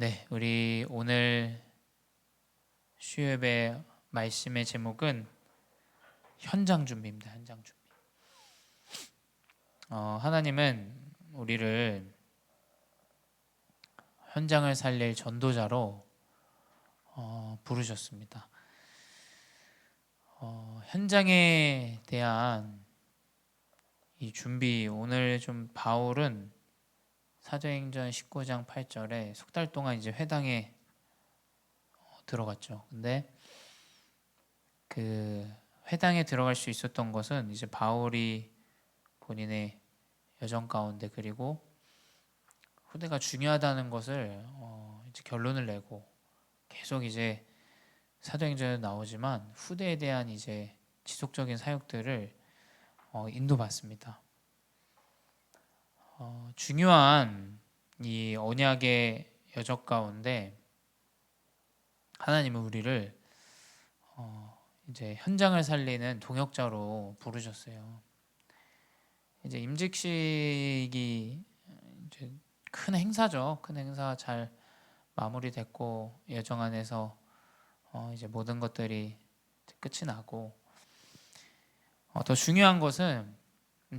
네, 우리 오늘 수요예배 말씀의 제목은 현장 준비입니다. 현장 준비. 하나님은 우리를 현장을 살릴 전도자로 부르셨습니다. 현장에 대한 이 준비, 오늘 좀 바울은 사도행전 19장 8절에 석 달 동안 이제 회당에 들어갔죠. 근데 그 회당에 들어갈 수 있었던 것은 이제 바울이 본인의 여정 가운데, 그리고 후대가 중요하다는 것을 이제 결론을 내고, 계속 이제 사도행전에 나오지만 후대에 대한 이제 지속적인 사역들을 인도받습니다. 중요한 이 언약의 여정 가운데 하나님은 우리를 이제 현장을 살리는 동역자로 부르셨어요. 이제 임직식이 이제 큰 행사죠. 큰 행사 잘 마무리됐고 여정 안에서 이제 모든 것들이 끝이 나고, 더 중요한 것은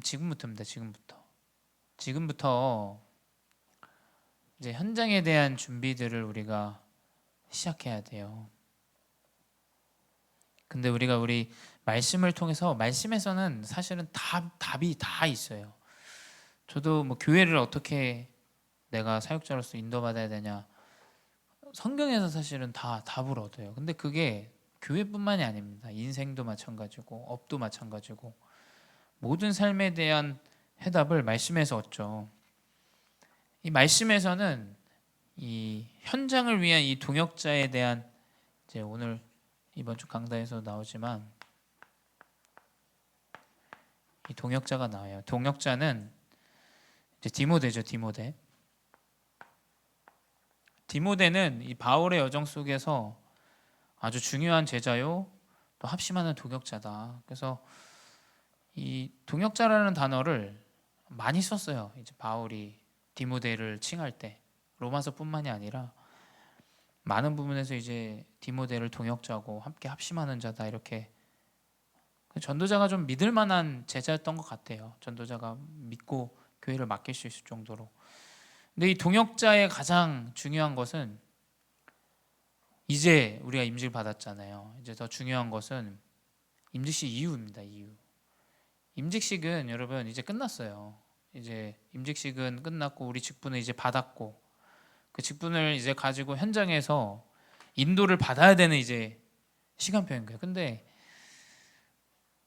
지금부터입니다. 지금부터 이제 현장에 대한 준비들을 우리가 시작해야 돼요. 근데 우리 말씀을 통해서, 말씀에서는 사실은 답이 다 있어요. 저도 뭐 교회를 어떻게 내가 사역자로서 인도받아야 되냐, 성경에서 사실은 다 답을 얻어요. 근데 그게 교회뿐만이 아닙니다. 인생도 마찬가지고 업도 마찬가지고 모든 삶에 대한 해답을 말씀에서 얻죠. 이 말씀에서는 이 현장을 위한 이 동역자에 대한, 이제 오늘 이번 주 강단에서 나오지만 이 동역자가 나와요. 동역자는 이제 디모데죠. 디모데는 이 바울의 여정 속에서 아주 중요한 제자요, 또 합심하는 동역자다. 그래서 이 동역자라는 단어를 많이 썼어요. 이제 바울이 디모데를 칭할 때, 로마서뿐만이 아니라 많은 부분에서 이제 디모데를 동역자고 함께 합심하는 자다, 이렇게. 전도자가 좀 믿을 만한 제자였던 것 같아요. 전도자가 믿고 교회를 맡길 수 있을 정도로. 근데 이 동역자의 가장 중요한 것은, 이제 우리가 임직을 받았잖아요. 이제 더 중요한 것은 임직식 이후입니다. 임직식은 여러분 이제 끝났어요. 이제 임직식은 끝났고 우리 직분을 이제 받았고, 그 직분을 이제 가지고 현장에서 인도를 받아야 되는 이제 시간표인 거예요. 근데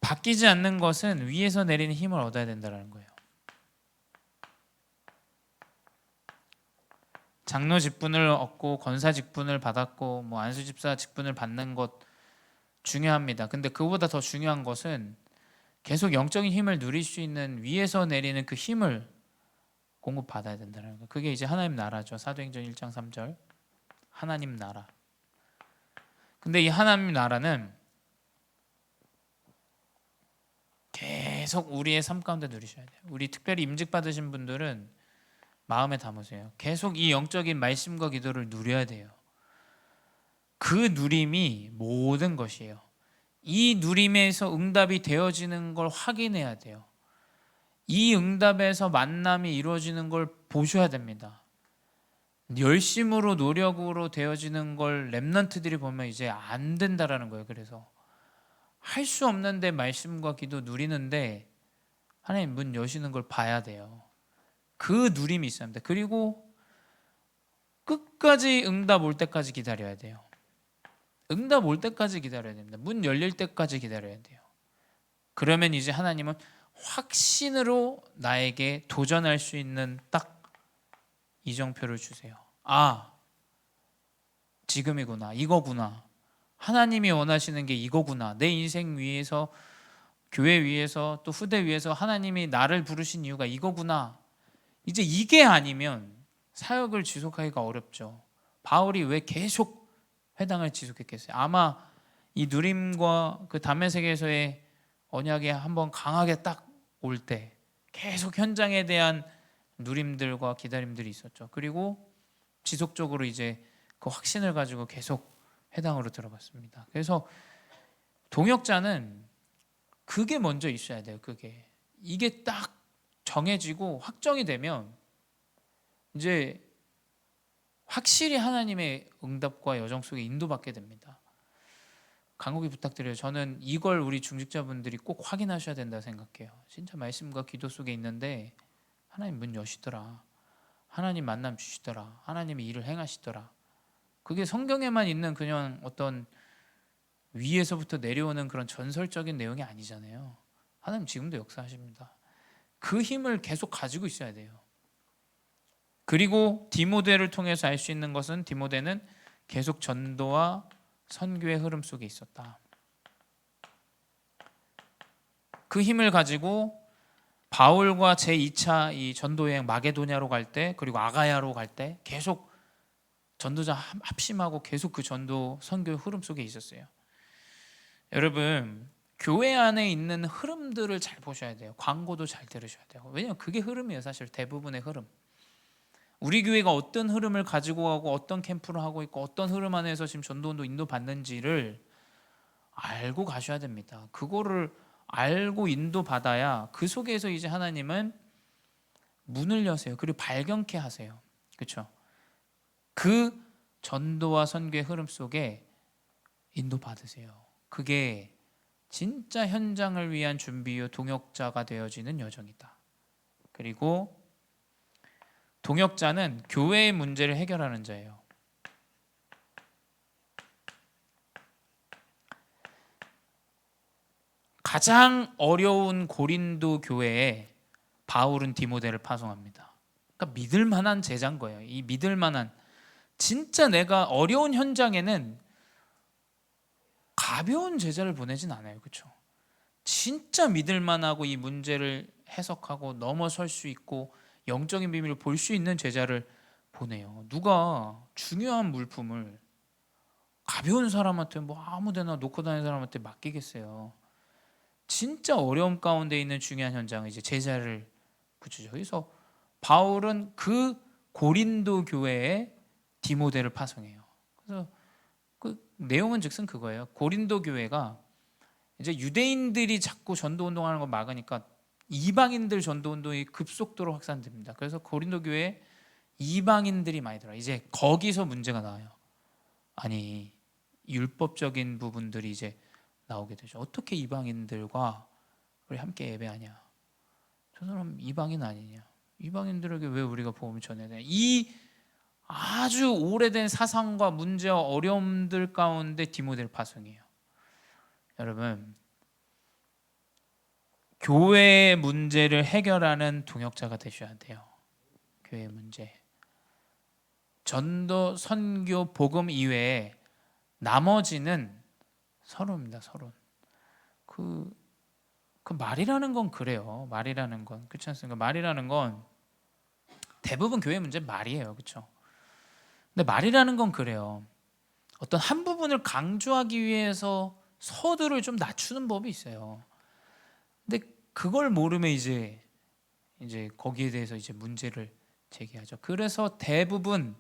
바뀌지 않는 것은 위에서 내리는 힘을 얻어야 된다는 거예요. 장로 직분을 얻고 권사 직분을 받았고 뭐 안수 집사 직분을 받는 것 중요합니다. 근데 그보다 더 중요한 것은 계속 영적인 힘을 누릴 수 있는 위에서 내리는 그 힘을 공급받아야 된다는 거예요. 그게 이제 하나님 나라죠. 사도행전 1장 3절 하나님 나라. 근데 이 하나님 나라는 계속 우리의 삶 가운데 누리셔야 돼요. 우리 특별히 임직 받으신 분들은 마음에 담으세요. 계속 이 영적인 말씀과 기도를 누려야 돼요. 그 누림이 모든 것이에요. 이 누림에서 응답이 되어지는 걸 확인해야 돼요. 이 응답에서 만남이 이루어지는 걸 보셔야 됩니다. 열심으로 노력으로 되어지는 걸 렘넌트들이 보면 이제 안 된다라는 거예요. 그래서 할 수 없는데 말씀과 기도 누리는데 하나님 문 여시는 걸 봐야 돼요. 그 누림이 있어야 합니다. 그리고 끝까지 응답 올 때까지 기다려야 돼요. 응답 올 때까지 기다려야 됩니다. 문 열릴 때까지 기다려야 돼요. 그러면 이제 하나님은 확신으로 나에게 도전할 수 있는 딱 이정표를 주세요. 아, 지금이구나, 이거구나, 하나님이 원하시는 게 이거구나, 내 인생 위에서, 교회 위에서, 또 후대 위에서 하나님이 나를 부르신 이유가 이거구나. 이제 이게 아니면 사역을 지속하기가 어렵죠. 바울이 왜 계속 회당을 지속했겠어요? 아마 이 누림과 그 다메섹에서의 언약이 한번 강하게 딱 올 때 계속 현장에 대한 누림들과 기다림들이 있었죠. 그리고 지속적으로 이제 그 확신을 가지고 계속 회당으로 들어갔습니다. 그래서 동역자는 그게 먼저 있어야 돼요. 그게 이게 딱 정해지고 확정이 되면 이제 확실히 하나님의 응답과 여정 속에 인도받게 됩니다. 간곡히 부탁드려요. 저는 이걸 우리 중직자분들이 꼭 확인하셔야 된다 생각해요. 진짜 말씀과 기도 속에 있는데 하나님 문 여시더라, 하나님 만남 주시더라, 하나님이 일을 행하시더라. 그게 성경에만 있는 그냥 어떤 위에서부터 내려오는 그런 전설적인 내용이 아니잖아요. 하나님 지금도 역사하십니다. 그 힘을 계속 가지고 있어야 돼요. 그리고 디모데를 통해서 알 수 있는 것은 디모데는 계속 전도와 선교의 흐름 속에 있었다. 그 힘을 가지고 바울과 제2차 이 전도 여행 마게도냐로 갈 때, 그리고 아가야로 갈 때 계속 전도자 합심하고 계속 그 전도 선교의 흐름 속에 있었어요. 여러분, 교회 안에 있는 흐름들을 잘 보셔야 돼요. 광고도 잘 들으셔야 돼요. 왜냐하면 그게 흐름이에요. 사실 대부분의 흐름. 우리 교회가 어떤 흐름을 가지고 가고 어떤 캠프를 하고 있고 어떤 흐름 안에서 지금 전도운동 인도받는지를 알고 가셔야 됩니다. 그거를 알고 인도받아야 그 속에서 이제 하나님은 문을 여세요. 그리고 발견케 하세요. 그렇죠? 그 전도와 선교의 흐름 속에 인도받으세요. 그게 진짜 현장을 위한 준비요 동역자가 되어지는 여정이다. 그리고 동역자는 교회의 문제를 해결하는 자예요. 가장 어려운 고린도 교회에 바울은 디모데를 파송합니다. 그러니까 믿을 만한 제자인 거예요. 이 믿을 만한, 진짜 내가 어려운 현장에는 가벼운 제자를 보내진 않아요. 그렇죠? 진짜 믿을 만하고 이 문제를 해석하고 넘어설 수 있고 영적인 비밀을 볼 수 있는 제자를 보내요. 누가 중요한 물품을 가벼운 사람한테 뭐 아무데나 놓고 다니는 사람한테 맡기겠어요. 진짜 어려움 가운데 있는 중요한 현장에 이제 제자를 붙이죠. 그래서 바울은 그 고린도 교회에 디모데를 파송해요. 그래서 그 내용은 즉슨 그거예요. 고린도 교회가 이제 유대인들이 자꾸 전도 운동하는 걸 막으니까 이방인들 전도 운동이 급속도로 확산됩니다. 그래서 고린도 교회에 이방인들이 많이 들어요. 이제 거기서 문제가 나와요. 아니, 율법적인 부분들이 이제 나오게 되죠. 어떻게 이방인들과 우리 함께 예배하냐? 저 사람 이방인 아니냐? 이방인들에게 왜 우리가 복음을 전해야 되냐? 이 아주 오래된 사상과 문제와 어려움들 가운데 디모데를 파송해요. 여러분, 교회의 문제를 해결하는 동역자가 되셔야 돼요. 교회의 문제. 전도, 선교, 복음 이외에 나머지는 서론입니다. 서론. 그 말이라는 건 그래요. 말이라는 건 그렇지 않습니까? 말이라는 건 대부분 교회 문제 말이에요. 그렇죠? 근데 말이라는 건 그래요. 어떤 한 부분을 강조하기 위해서 서두를 좀 낮추는 법이 있어요. 근데 그걸 모르면 이제 거기에 대해서 이제 문제를 제기하죠. 그래서 대부분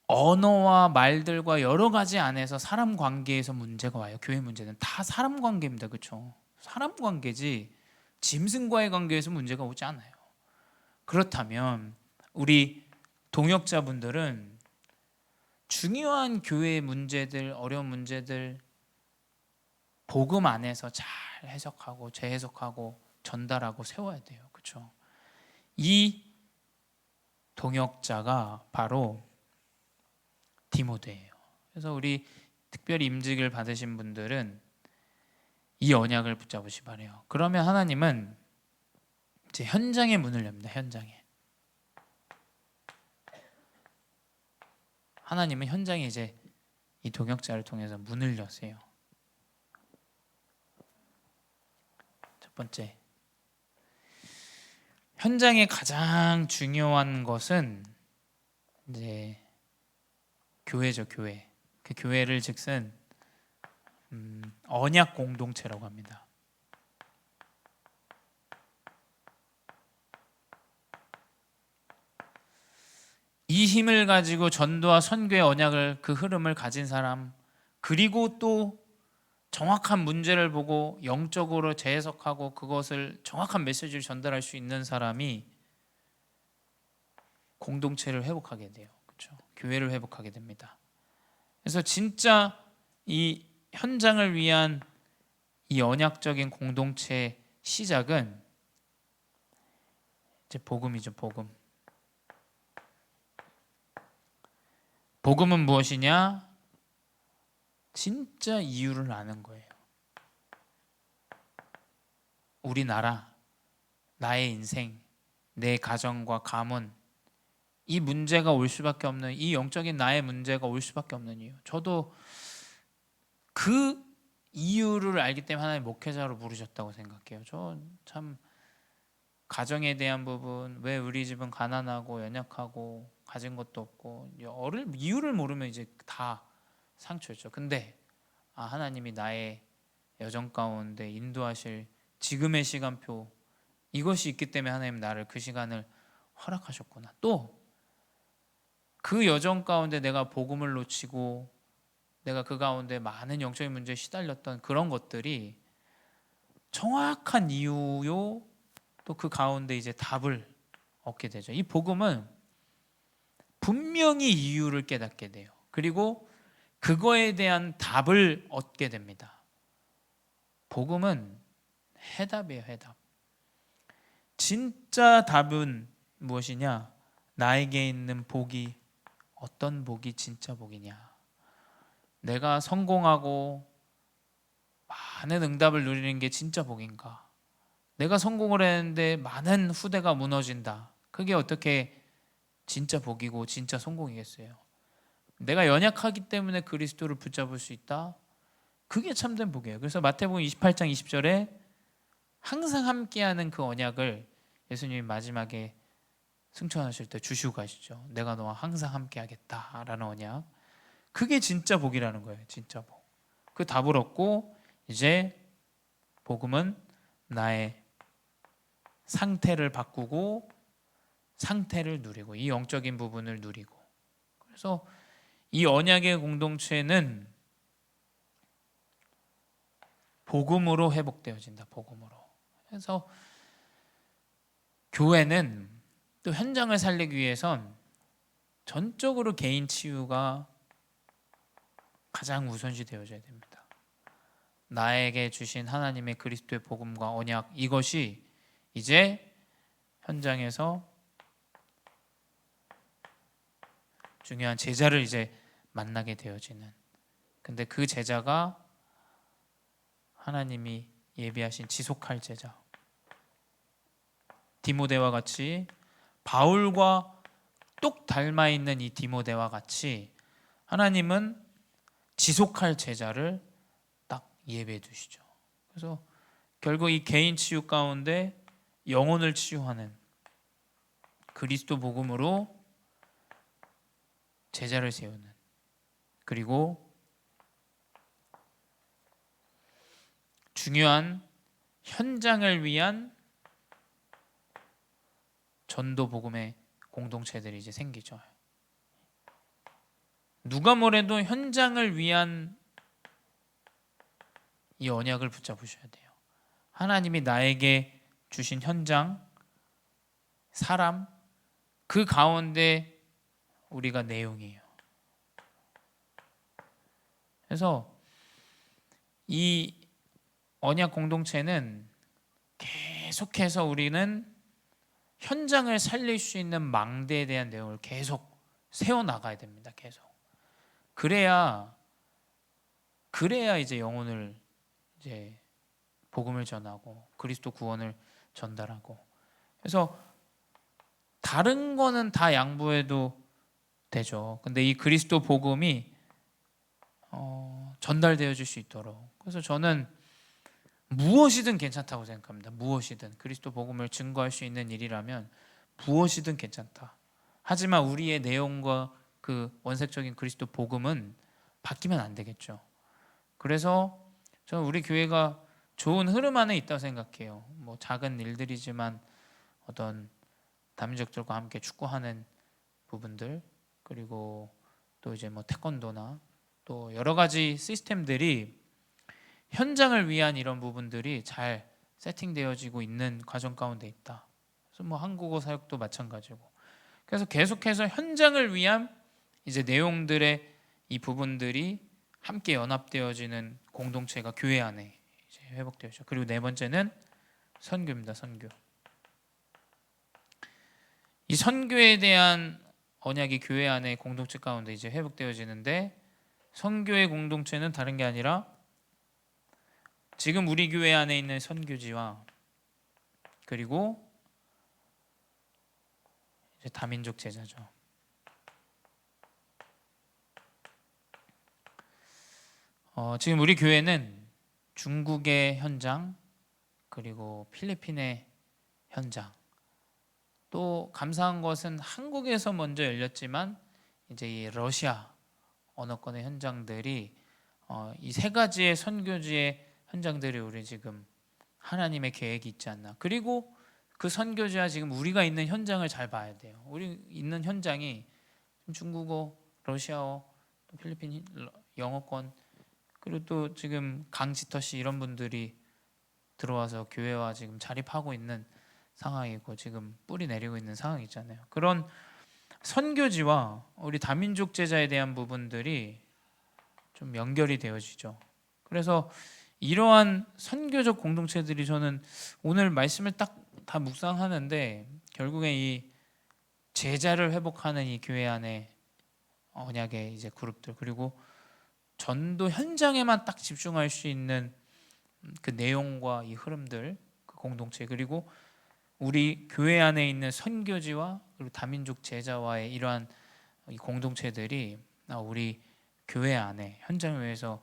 언어와 말들과 여러 가지 안에서 사람 관계에서 문제가 와요. 교회 문제는 다 사람 관계입니다. 그렇죠? 사람 관계지 짐승과의 관계에서 문제가 오지 않아요. 그렇다면 우리 동역자분들은 중요한 교회의 문제들, 어려운 문제들 복음 안에서 잘 해석하고 재해석하고 전달하고 세워야 돼요. 그렇죠? 이 동역자가 바로 디모데예요. 그래서 우리 특별히 임직을 받으신 분들은 이 언약을 붙잡으시 바래요. 그러면 하나님은 이제 현장의 문을 엽니다. 현장에. 하나님은 현장에 이제 이 동역자를 통해서 문을 여세요. 첫 번째, 현장의 가장 중요한 것은 이제 교회죠. 교회. 그 교회를 즉슨 언약 공동체라고 합니다. 이 힘을 가지고 전도와 선교의 언약을 그 흐름을 가진 사람, 그리고 또 정확한 문제를 보고 영적으로 재해석하고 그것을 정확한 메시지를 전달할 수 있는 사람이 공동체를 회복하게 돼요. 그렇죠? 교회를 회복하게 됩니다. 그래서 진짜 이 현장을 위한 이 언약적인 공동체 시작은 이제 복음이죠. 복음. 복음은 무엇이냐? 진짜 이유를 아는 거예요. 우리나라, 나의 인생, 내 가정과 가문, 이 문제가 올 수밖에 없는, 이 영적인 나의 문제가 올 수밖에 없는 이유. 저도 그 이유를 알기 때문에 하나님 목회자로 부르셨다고 생각해요. 저 참 가정에 대한 부분, 왜 우리 집은 가난하고 연약하고 가진 것도 없고 이유를 모르면 이제 다 상처였죠. 근데 하나님이 나의 여정 가운데 인도하실 지금의 시간표, 이것이 있기 때문에 하나님 나를 그 시간을 허락하셨구나. 또 그 여정 가운데 내가 복음을 놓치고 내가 그 가운데 많은 영적인 문제에 시달렸던 그런 것들이 정확한 이유요, 또 그 가운데 이제 답을 얻게 되죠. 이 복음은 분명히 이유를 깨닫게 돼요. 그리고 그거에 대한 답을 얻게 됩니다. 복음은 해답이에요. 해답. 진짜 답은 무엇이냐? 나에게 있는 복이 어떤 복이 진짜 복이냐? 내가 성공하고 많은 응답을 누리는 게 진짜 복인가? 내가 성공을 했는데 많은 후대가 무너진다. 그게 어떻게 진짜 복이고 진짜 성공이겠어요? 내가 연약하기 때문에 그리스도를 붙잡을 수 있다? 그게 참된 복이에요. 그래서 마태복음 28장 20절에 항상 함께하는 그 언약을 예수님이 마지막에 승천하실 때 주시고 가시죠. 내가 너와 항상 함께하겠다라는 언약. 그게 진짜 복이라는 거예요. 진짜 복. 그 답을 얻고 이제 복음은 나의 상태를 바꾸고 상태를 누리고 이 영적인 부분을 누리고, 그래서 이 언약의 공동체는 복음으로 회복되어진다. 복음으로. 그래서 교회는 또 현장을 살리기 위해선 전적으로 개인 치유가 가장 우선시 되어져야 됩니다. 나에게 주신 하나님의 그리스도의 복음과 언약, 이것이 이제 현장에서 중요한 제자를 이제 만나게 되어지는, 근데 그 제자가 하나님이 예비하신 지속할 제자, 디모데와 같이, 바울과 똑 닮아 있는 이 디모데와 같이 하나님은 지속할 제자를 딱 예배해 두시죠. 그래서 결국 이 개인 치유 가운데 영혼을 치유하는 그리스도 복음으로 제자를 세우는, 그리고 중요한 현장을 위한 전도 복음의 공동체들이 이제 생기죠. 누가 뭐래도 현장을 위한 이 언약을 붙잡으셔야 돼요. 하나님이 나에게 주신 현장, 사람, 그 가운데 우리가 내용이에요. 그래서 이 언약 공동체는 계속해서 우리는 현장을 살릴 수 있는 망대에 대한 내용을 계속 세워나가야 됩니다. 계속. 그래야 이제 영혼을 이제 복음을 전하고 그리스도 구원을 전달하고, 그래서 다른 거는 다 양보해도 되죠. 근데 이 그리스도 복음이 전달되어 줄 수 있도록, 그래서 저는 무엇이든 괜찮다고 생각합니다. 무엇이든 그리스도 복음을 증거할 수 있는 일이라면 무엇이든 괜찮다. 하지만 우리의 내용과 그 원색적인 그리스도 복음은 바뀌면 안 되겠죠. 그래서 저는 우리 교회가 좋은 흐름 안에 있다고 생각해요. 뭐 작은 일들이지만 어떤 다민족들과 함께 축구하는 부분들, 그리고 또 이제 뭐 태권도나 또 여러 가지 시스템들이 현장을 위한 이런 부분들이 잘 세팅되어지고 있는 과정 가운데 있다. 그래서 뭐 한국어 사역도 마찬가지고. 그래서 계속해서 현장을 위한 이제 내용들의 이 부분들이 함께 연합되어지는 공동체가 교회 안에 이제 회복되어져. 그리고 네 번째는 선교입니다. 선교. 이 선교에 대한 언약이 교회 안에 공동체 가운데 이제 회복되어지는데, 선교의 공동체는 다른 게 아니라 지금 우리 교회 안에 있는 선교지와 그리고 이제 다민족 제자죠. 지금 우리 교회는 중국의 현장, 그리고 필리핀의 현장, 또 감사한 것은 한국에서 먼저 열렸지만 이제 이 러시아 언어권의 현장들이 이 세 가지의 선교지의 현장들이 우리 지금 하나님의 계획이 있지 않나. 그리고 그 선교지와 지금 우리가 있는 현장을 잘 봐야 돼요. 우리 있는 현장이 중국어, 러시아어, 또 필리핀 영어권, 그리고 또 지금 강지터씨 이런 분들이 들어와서 교회와 지금 자립하고 있는 상황이고 지금 뿌리 내리고 있는 상황이 있잖아요. 그런 선교지와 우리 다민족 제자에 대한 부분들이 좀 연결이 되어지죠. 그래서 이러한 선교적 공동체들이, 저는 오늘 말씀을 딱 다 묵상하는데 결국에 이 제자를 회복하는 이 교회 안에 언약의 이제 그룹들, 그리고 전도 현장에만 딱 집중할 수 있는 그 내용과 이 흐름들, 그 공동체, 그리고 우리 교회 안에 있는 선교지와 그리고 다민족 제자와의 이러한 이 공동체들이 우리 교회 안에 현장을 위해서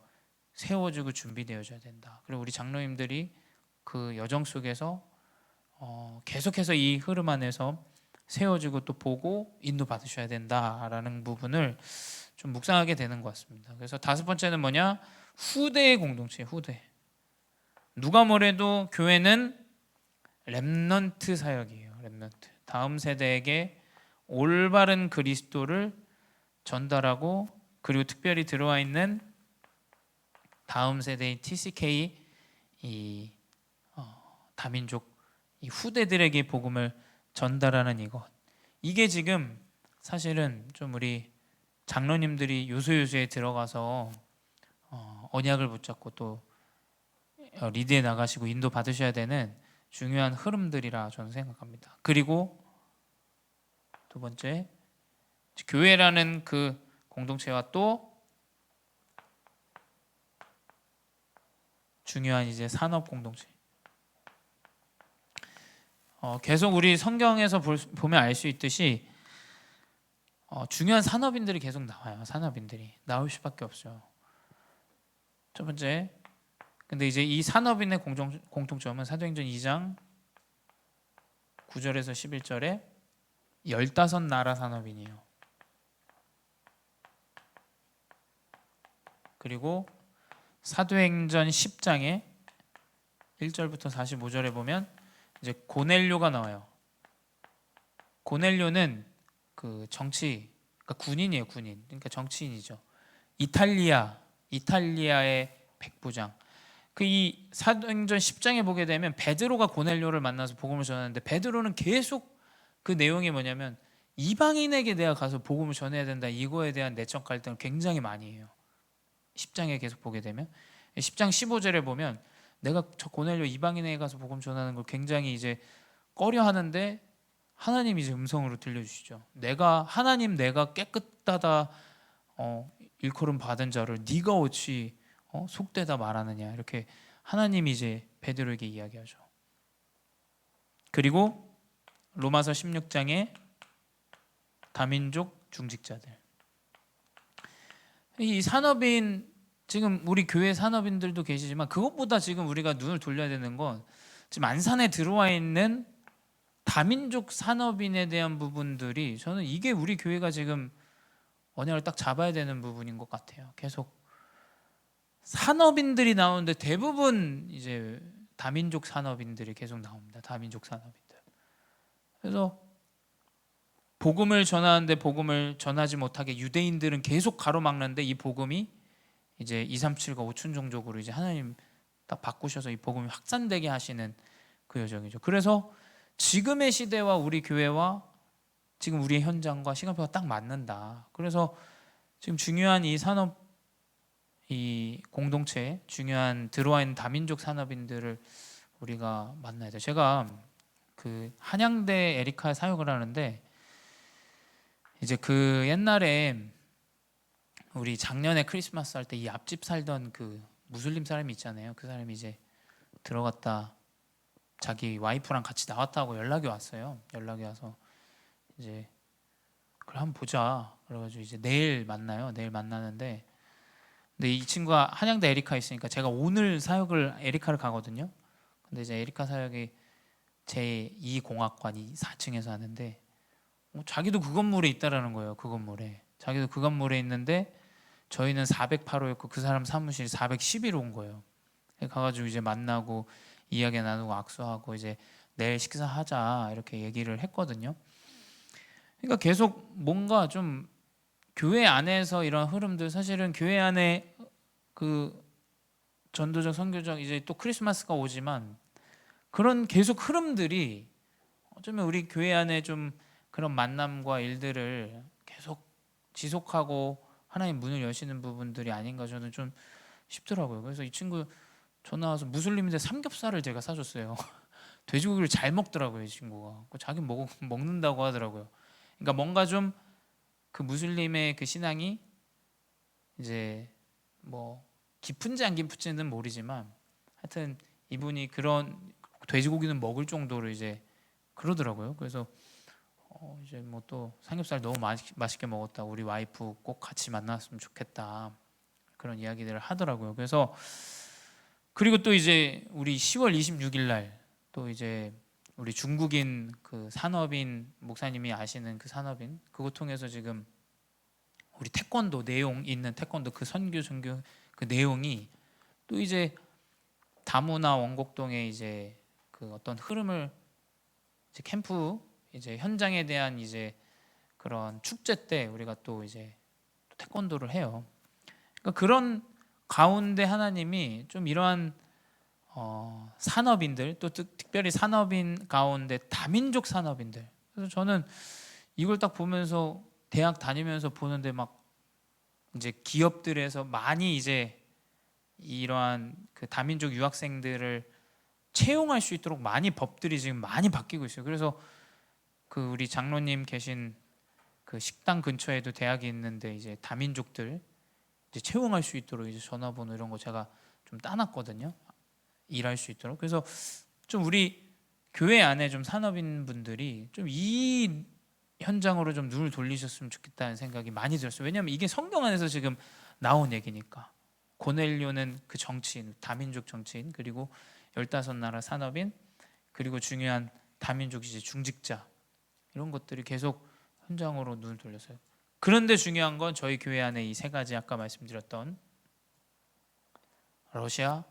세워지고 준비되어져야 된다. 그리고 우리 장로님들이 그 여정 속에서 계속해서 이 흐름 안에서 세워지고 또 보고 인도받으셔야 된다라는 부분을 좀 묵상하게 되는 것 같습니다. 그래서 다섯 번째는 뭐냐? 후대의 공동체. 후대. 누가 뭐래도 교회는 렘넌트 사역이에요. 렘넌트. 다음 세대에게 올바른 그리스도를 전달하고, 그리고 특별히 들어와 있는 다음 세대인 TCK 이 다민족 이 후대들에게 복음을 전달하는 이것. 이게 지금 사실은 좀 우리 장로님들이 요소요소에 들어가서 언약을 붙잡고 또 리드에 나가시고 인도 받으셔야 되는 중요한 흐름들이라 저는 생각합니다. 그리고 두 번째, 교회라는 그 공동체와 또 중요한 이제 산업 공동체. 계속 우리 성경에서 보면 알 수 있듯이 중요한 산업인들이 계속 나와요. 산업인들이 나올 수밖에 없어요. 첫 번째, 근데 이제 이 산업인의 공통점은 사도행전 2장 9절에서 11절에 15나라 산업인이에요. 그리고 사도행전 10장에 1절부터 45절에 보면 이제 고넬료가 나와요. 고넬료는 그 정치, 그러니까 군인이에요, 군인. 그러니까 정치인이죠. 이탈리아의 백부장. 그 이 사도행전 10장에 보게 되면 베드로가 고넬료를 만나서 복음을 전하는데, 베드로는 계속 그 내용이 뭐냐면 이방인에게 내가 가서 복음을 전해야 된다, 이거에 대한 내적 갈등을 굉장히 많이 해요. 10장에 계속 보게 되면 10장 15절에 보면 내가 저 고넬료 이방인에게 가서 복음 전하는 걸 굉장히 이제 꺼려 하는데 하나님이 이제 음성으로 들려주시죠. 내가 깨끗하다 일컬음 받은 자를 네가 어찌 속되다 말하느냐, 이렇게 하나님이 이제 베드로에게 이야기하죠. 그리고 로마서 16장에 다민족 중직자들, 이 산업인, 지금 우리 교회 산업인들도 계시지만 그것보다 지금 우리가 눈을 돌려야 되는 건 지금 안산에 들어와 있는 다민족 산업인에 대한 부분들이, 저는 이게 우리 교회가 지금 언약을 딱 잡아야 되는 부분인 것 같아요. 계속 산업인들이 나오는데 대부분 이제 다민족 산업인들이 계속 나옵니다. 다민족 산업인들. 그래서 복음을 전하는데 복음을 전하지 못하게 유대인들은 계속 가로막는데 이 복음이 이제 237과 5천 종족으로 이제 하나님 딱 바꾸셔서 이 복음이 확산되게 하시는 그 여정이죠. 그래서 지금의 시대와 우리 교회와 지금 우리의 현장과 시간표가 딱 맞는다. 그래서 지금 중요한 이 산업, 이 공동체, 중요한 들어와 있는 다민족 산업인들을 우리가 만나야 돼. 제가 그 한양대 에리카 사역을 하는데 이제 그 옛날에 우리 작년에 크리스마스 할 때 이 앞집 살던 그 무슬림 사람이 있잖아요. 그 사람이 이제 들어갔다 자기 와이프랑 같이 나왔다고 연락이 왔어요. 연락이 와서 이제 그래 한번 보자. 그래가지고 이제 내일 만나요. 내일 만나는데 근데 이 친구가 한양대 에리카 있으니까 제가 오늘 사역을 에리카를 가거든요. 근데 이제 에리카 사역이 제2공학관 4층에서 하는데 자기도 그 건물에 있다라는 거예요. 그 건물에 자기도 그 건물에 있는데 저희는 408호였고 그 사람 사무실 411호 온 거예요. 가가지고 이제 만나고 이야기 나누고 악수하고 이제 내일 식사하자 이렇게 얘기를 했거든요. 그러니까 계속 뭔가 좀 교회 안에서 이런 흐름들 사실은 교회 안에 그 전도적 선교적 이제 또 크리스마스가 오지만 그런 계속 흐름들이 어쩌면 우리 교회 안에 좀 그런 만남과 일들을 계속 지속하고 하나님 문을 여시는 부분들이 아닌가 저는 좀 싶더라고요. 그래서 이 친구 전화 와서 무슬림인데 삼겹살을 제가 사줬어요. 돼지고기를 잘 먹더라고요, 이 친구가. 자기 먹는다고 하더라고요. 그러니까 뭔가 좀 그 무슬림의 그 신앙이 이제 뭐 깊은지 안 깊은지는 모르지만 하여튼 이분이 그런 돼지고기는 먹을 정도로 이제 그러더라고요. 그래서 이제 뭐 또 삼겹살 너무 맛있게 먹었다. 우리 와이프 꼭 같이 만났으면 좋겠다. 그런 이야기들을 하더라고요. 그래서 그리고 또 이제 우리 10월 26일 날 또 이제 우리 중국인 그 산업인 목사님이 아시는 그 산업인 그거 통해서 지금 우리 태권도 내용 있는 태권도 그 선교 전교 그 내용이 또 이제 다무나 원곡동에 이제 그 어떤 흐름을 이제 캠프 이제 현장에 대한 이제 그런 축제 때 우리가 또 이제 태권도를 해요. 그러니까 그런 가운데 하나님이 좀 이러한 산업인들 또 특별히 산업인 가운데 다민족 산업인들 그래서 저는 이걸 딱 보면서 대학 다니면서 보는데 막 이제 기업들에서 많이 이제 이러한 그 다민족 유학생들을 채용할 수 있도록 많이 법들이 지금 많이 바뀌고 있어요. 그래서 그 우리 장로님 계신 그 식당 근처에도 대학이 있는데 이제 다민족들 이제 채용할 수 있도록 이제 전화번호 이런 거 제가 좀 따놨거든요. 일할 수 있도록. 그래서 좀 우리 교회 안에 좀 산업인 분들이 좀 이 현장으로 좀 눈을 돌리셨으면 좋겠다는 생각이 많이 들었어요. 왜냐하면 이게 성경 안에서 지금 나온 얘기니까. 고넬료는 그 정치인, 다민족 정치인, 그리고 15나라 산업인, 그리고 중요한 다민족 이제 중직자 이런 것들이 계속 현장으로 눈을 돌렸어요. 그런데 중요한 건 저희 교회 안에 이 세 가지 아까 말씀드렸던 러시아,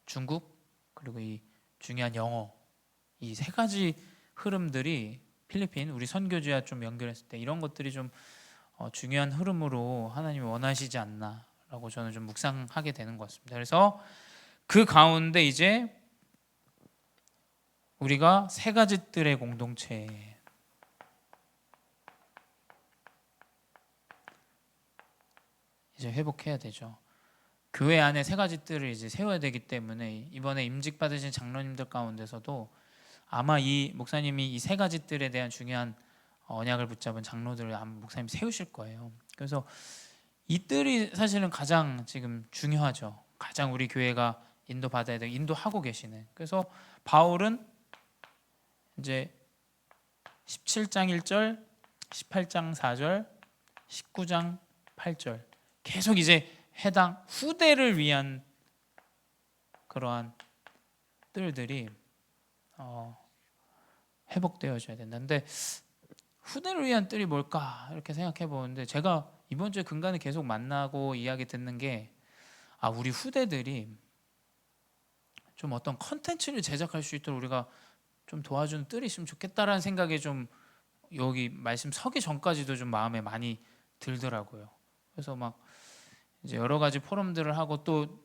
중국 그리고 이 중요한 영어 이 세 가지 흐름들이 필리핀 우리 선교지와 좀 연결했을 때 이런 것들이 좀 중요한 흐름으로 하나님이 원하시지 않나라고 저는 좀 묵상하게 되는 것 같습니다. 그래서 그 가운데 이제 우리가 세 가지 뜰의 공동체 이제 회복해야 되죠. 교회 안에 세 가지 뜰을 이제 세워야 되기 때문에 이번에 임직 받으신 장로님들 가운데서도 아마 이 목사님이 이 세 가지 뜰에 대한 중요한 언약을 붙잡은 장로들을 아마 목사님이 세우실 거예요. 그래서 이 뜰이 사실은 가장 지금 중요하죠. 가장 우리 교회가 인도받아야 되고 인도하고 계시는. 그래서 바울은 이제 17장 1절, 18장 4절, 19장 8절 계속 이제 해당 후대를 위한 그러한 뜰들이 회복되어져야 된다는데 후대를 위한 뜰이 뭘까 이렇게 생각해 보는데 제가 이번 주에 근간에 계속 만나고 이야기 듣는 게 우리 후대들이 좀 어떤 컨텐츠를 제작할 수 있도록 우리가 좀 도와주는 뜰이 있으면 좋겠다라는 생각이 좀 여기 말씀 서기 전까지도 좀 마음에 많이 들더라고요. 그래서 막 이제 여러 가지 포럼들을 하고 또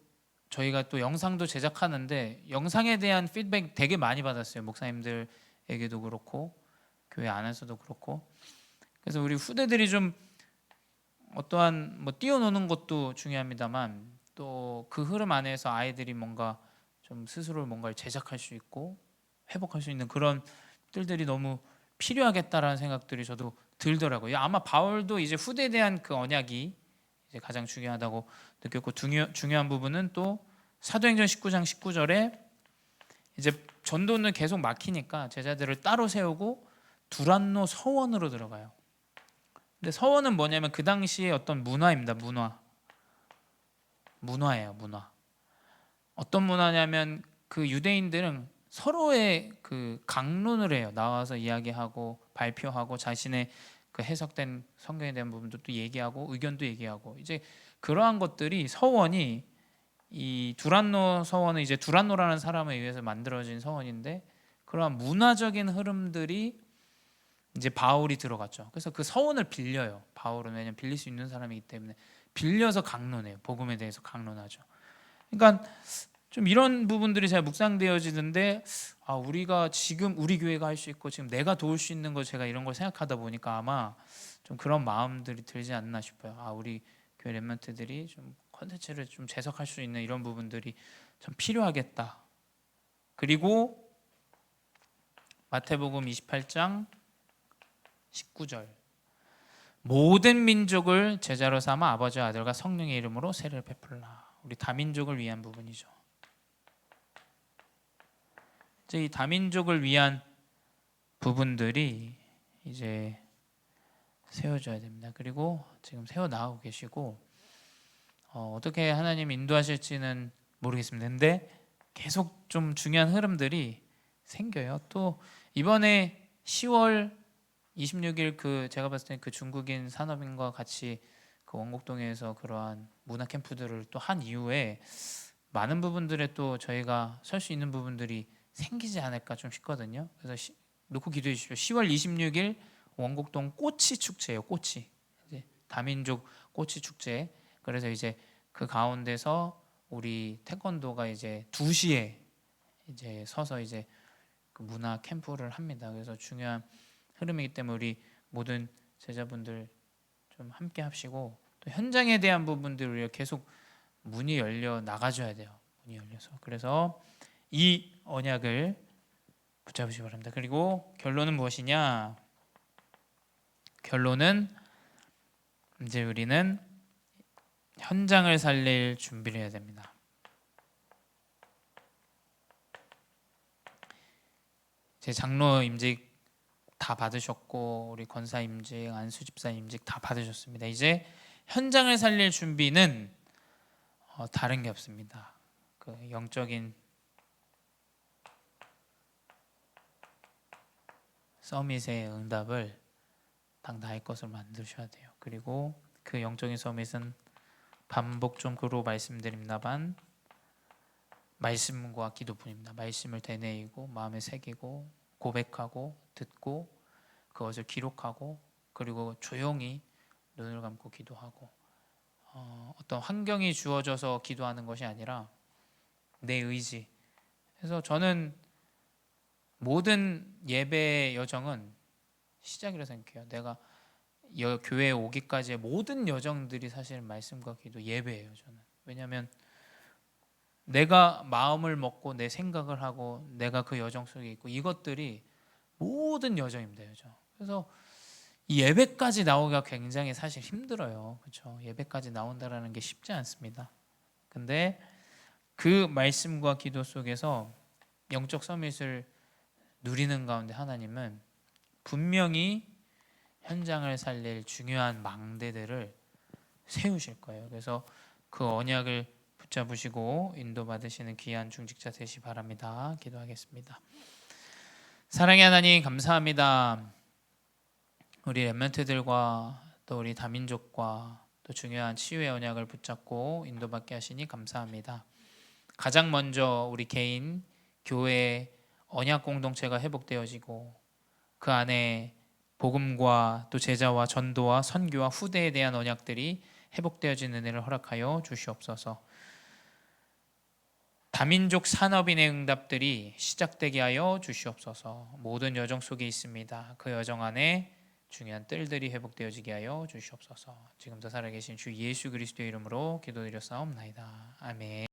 저희가 또 영상도 제작하는데 영상에 대한 피드백 되게 많이 받았어요. 목사님들에게도 그렇고 교회 안에서도 그렇고. 그래서 우리 후대들이 좀 어떠한 뭐 뛰어노는 것도 중요합니다만 또 그 흐름 안에서 아이들이 뭔가 좀 스스로 뭔가를 제작할 수 있고 회복할 수 있는 그런 뜰들이 너무 필요하겠다라는 생각들이 저도 들더라고요. 아마 바울도 이제 후대에 대한 그 언약이 이제 가장 중요하다고 느꼈고 중요한 부분은 또 사도행전 19장 19절에 이제 전도는 계속 막히니까 제자들을 따로 세우고 두란노 서원으로 들어가요. 근데 서원은 뭐냐면 그 당시에 어떤 문화입니다. 문화예요. 문화. 어떤 문화냐면 그 유대인들은 서로의 그 강론을 해요. 나와서 이야기하고 발표하고 자신의 그 해석된 성경에 대한 부분도 또 얘기하고 의견도 얘기하고 이제 그러한 것들이 서원이 이 두란노 서원은 이제 두란노라는 사람에 의해서 만들어진 서원인데 그러한 문화적인 흐름들이 이제 바울이 들어갔죠. 그래서 그 서원을 빌려요. 바울은 왜냐면 빌릴 수 있는 사람이기 때문에 빌려서 강론해요. 복음에 대해서 강론하죠. 그러니까 좀 이런 부분들이 잘 묵상되어지는데 우리가 지금 우리 교회가 할 수 있고 지금 내가 도울 수 있는 거 제가 이런 걸 생각하다 보니까 아마 좀 그런 마음들이 들지 않나 싶어요. 우리 교회 렘넌트들이 좀 컨텐츠를 좀 재석할 수 있는 이런 부분들이 좀 필요하겠다. 그리고 마태복음 28장 19절 모든 민족을 제자로 삼아 아버지와 아들과 성령의 이름으로 세례를 베풀라. 우리 다민족을 위한 부분이죠. 이제 이 다민족을 위한 부분들이 이제 세워져야 됩니다. 그리고 지금 세워 나가고 계시고 어떻게 하나님 인도하실지는 모르겠습니다. 근데 계속 좀 중요한 흐름들이 생겨요. 또 이번에 10월 26일 그 제가 봤을 때 그 중국인 산업인과 같이 그 원곡동에서 그러한 문화 캠프들을 또 한 이후에 많은 부분들에 또 저희가 설 수 있는 부분들이 생기지 않을까 좀 싶거든요. 그래서 놓고 기도해 주십시오. 10월 26일 원곡동 꼬치 축제예요. 꼬치 이제 다민족 꼬치 축제. 그래서 이제 그 가운데서 우리 태권도가 이제 2시에 이제 서서 이제 그 문화 캠프를 합니다. 그래서 중요한 흐름이기 때문에 우리 모든 제자분들 좀 함께 합시고 또 현장에 대한 부분들 우리가 계속 문이 열려 나가줘야 돼요. 문이 열려서 그래서 이 언약을 붙잡으시기 바랍니다. 그리고 결론은 무엇이냐? 결론은 이제 우리는 현장을 살릴 준비를 해야 됩니다. 제 장로 임직 다 받으셨고 우리 권사 임직, 안수 집사 임직 다 받으셨습니다. 이제 현장을 살릴 준비는 다른 게 없습니다. 그 영적인 서밋의 응답을 당당할 것을 만드셔야 돼요. 그리고 그 영적인 서밋은 반복적으로 말씀드립니다만 말씀과 기도뿐입니다. 말씀을 되뇌이고 마음에 새기고 고백하고 듣고 그것을 기록하고 그리고 조용히 눈을 감고 기도하고 어떤 환경이 주어져서 기도하는 것이 아니라 내 의지. 그래서 저는 모든 예배의 여정은 시작이라 생각해요. 내가 교회에 오기까지의 모든 여정들이 사실 말씀과 기도 예배예요. 저는 왜냐하면 내가 마음을 먹고 내 생각을 하고 내가 그 여정 속에 있고 이것들이 모든 여정입니다. 여정. 그래서 이 예배까지 나오기가 굉장히 사실 힘들어요. 그렇죠? 예배까지 나온다라는 게 쉽지 않습니다. 근데 그 말씀과 기도 속에서 영적 서밋을 누리는 가운데 하나님은 분명히 현장을 살릴 중요한 망대들을 세우실 거예요. 그래서 그 언약을 붙잡으시고 인도받으시는 귀한 중직자 되시 바랍니다. 기도하겠습니다. 사랑의 하나님 감사합니다. 우리 렘넌트들과 또 우리 다민족과 또 중요한 치유의 언약을 붙잡고 인도받게 하시니 감사합니다. 가장 먼저 우리 개인, 교회, 언약 공동체가 회복되어지고 그 안에 복음과 또 제자와 전도와 선교와 후대에 대한 언약들이 회복되어지는 은혜를 허락하여 주시옵소서. 다민족 산업인의 응답들이 시작되게 하여 주시옵소서. 모든 여정 속에 있습니다. 그 여정 안에 중요한 뜰들이 회복되어지게 하여 주시옵소서. 지금도 살아계신 주 예수 그리스도의 이름으로 기도드렸사옵나이다. 아멘.